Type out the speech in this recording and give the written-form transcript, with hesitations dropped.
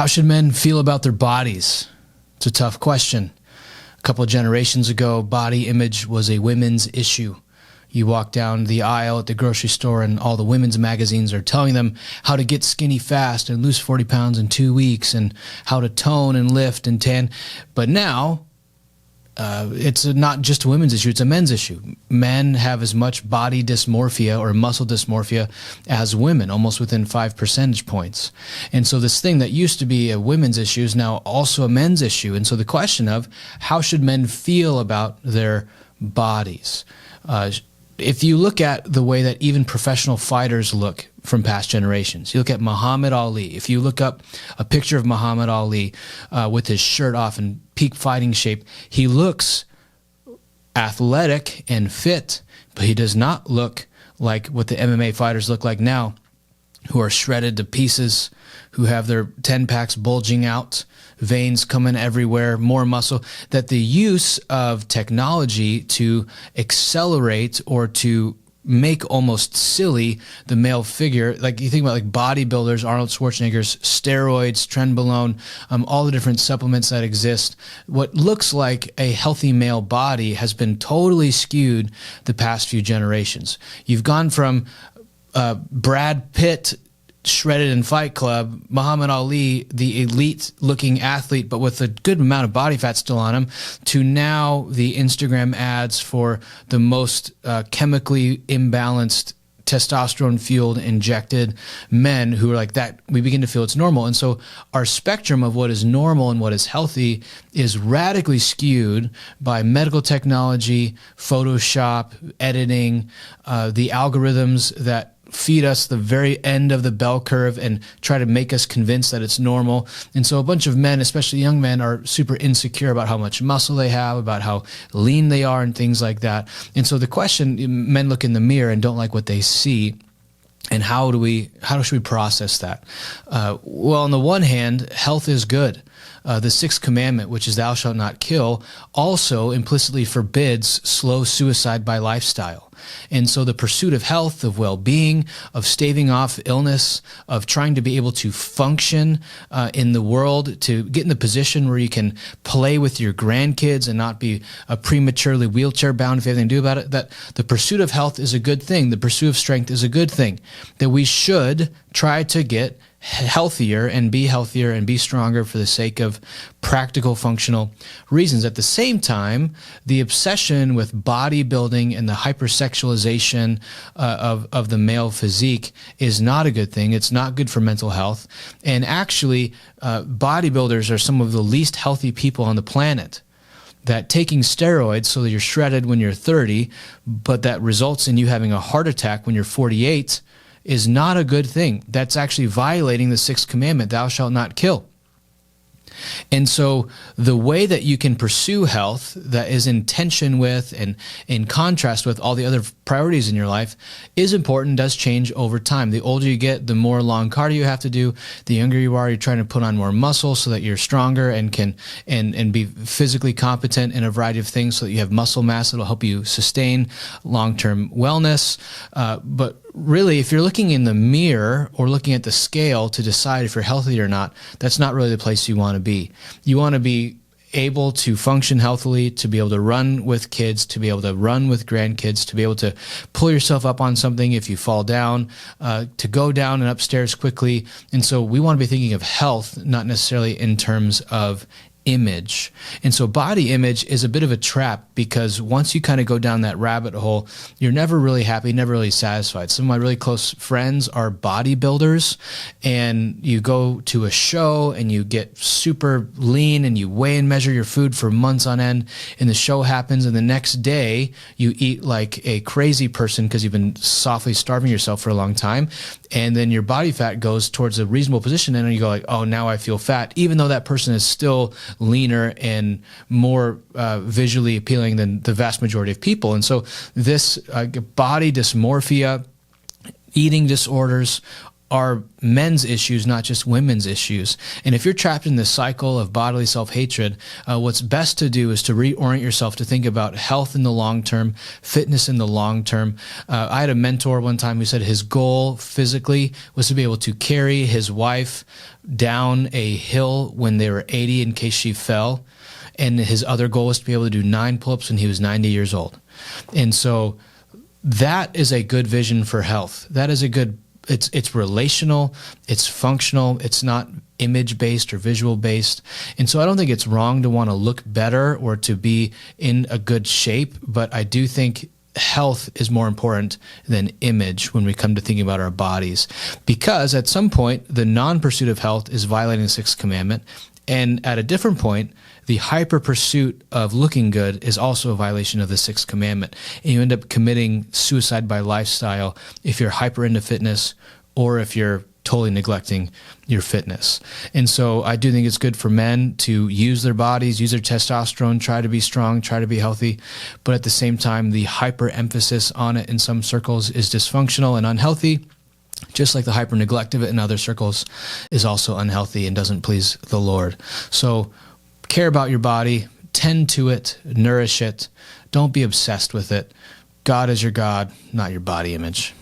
How should men feel about their bodies? It's a tough question. A couple of generations ago, body image was a women's issue. You walk down the aisle at the grocery store and all the women's magazines are telling them how to get skinny fast and lose 40 pounds in 2 weeks and how to tone and lift and tan. But now, it's not just a women's issue, it's a men's issue. Men have as much body dysmorphia or muscle dysmorphia as women, almost within 5 percentage points. And so this thing that used to be a women's issue is now also a men's issue. And so the question of how should men feel about their bodies? If you look at the way that even professional fighters look from past generations, you look at Muhammad Ali. If you look up a picture of Muhammad Ali with his shirt off in peak fighting shape, he looks athletic and fit, but he does not look like what the MMA fighters look like now, who are shredded to pieces, who have their 10-packs bulging out, veins coming everywhere, more muscle. That the use of technology to accelerate or to make almost silly the male figure, like you think about like bodybuilders, Arnold Schwarzenegger's steroids, trenbolone, all the different supplements that exist. What looks like a healthy male body has been totally skewed the past few generations. You've gone from Brad Pitt shredded in Fight Club, Muhammad Ali, the elite-looking athlete, but with a good amount of body fat still on him, to now the Instagram ads for the most chemically imbalanced, testosterone-fueled, injected men who are like that. We begin to feel it's normal. And so our spectrum of what is normal and what is healthy is radically skewed by medical technology, Photoshop, editing, the algorithms that feed us the very end of the bell curve and try to make us convinced that it's normal. And so a bunch of men, especially young men, are super insecure about how much muscle they have, about how lean they are and things like that. And so the question, men look in the mirror and don't like what they see. And how should we process that? Well, on the one hand, health is good. The sixth commandment, which is thou shalt not kill, also implicitly forbids slow suicide by lifestyle. And so the pursuit of health, of well-being, of staving off illness, of trying to be able to function in the world, to get in the position where you can play with your grandkids and not be prematurely wheelchair-bound if you have anything to do about it, that the pursuit of health is a good thing. The pursuit of strength is a good thing. That we should try to get healthier and be stronger for the sake of practical, functional reasons. At the same time, the obsession with bodybuilding and the hypersexualization of the male physique is not a good thing. It's not good for mental health. And actually, bodybuilders are some of the least healthy people on the planet. That taking steroids so that you're shredded when you're 30, but that results in you having a heart attack when you're 48, is not a good thing. That's actually violating the sixth commandment, thou shalt not kill. And so the way that you can pursue health that is in tension with and in contrast with all the other priorities in your life is important, does change over time. The older you get, the more long cardio you have to do. The younger you are, you're trying to put on more muscle so that you're stronger and can and be physically competent in a variety of things so that you have muscle mass that will help you sustain long-term wellness. But really, if you're looking in the mirror or looking at the scale to decide if you're healthy or not, that's not really the place you want to be. You want to be able to function healthily, to be able to run with kids, to be able to run with grandkids, to be able to pull yourself up on something if you fall down, to go down and upstairs quickly. And so we want to be thinking of health, not necessarily in terms of image. And so body image is a bit of a trap because once you kind of go down that rabbit hole, you're never really happy, never really satisfied. Some of my really close friends are bodybuilders, and you go to a show and you get super lean and you weigh and measure your food for months on end, and the show happens and the next day you eat like a crazy person because you've been softly starving yourself for a long time, and then your body fat goes towards a reasonable position and then you go like, oh, now I feel fat, even though that person is still leaner and more visually appealing than the vast majority of people. And so this body dysmorphia, eating disorders, are men's issues, not just women's issues. And if you're trapped in this cycle of bodily self-hatred, what's best to do is to reorient yourself to think about health in the long term, fitness in the long term. I had a mentor one time who said his goal physically was to be able to carry his wife down a hill when they were 80 in case she fell. And his other goal was to be able to do 9 pull-ups when he was 90 years old. And so that is a good vision for health. That is a good, it's relational, it's functional, it's not image-based or visual-based. And so I don't think it's wrong to want to look better or to be in a good shape, but I do think health is more important than image when we come to thinking about our bodies. Because at some point, the non-pursuit of health is violating the 6th commandment. And at a different point, the hyper pursuit of looking good is also a violation of the 6th commandment. And you end up committing suicide by lifestyle if you're hyper into fitness or if you're totally neglecting your fitness. And so I do think it's good for men to use their bodies, use their testosterone, try to be strong, try to be healthy. But at the same time, the hyper emphasis on it in some circles is dysfunctional and unhealthy. Just like the hyper neglect of it in other circles is also unhealthy and doesn't please the Lord. So care about your body, tend to it, nourish it. Don't be obsessed with it. God is your God, not your body image.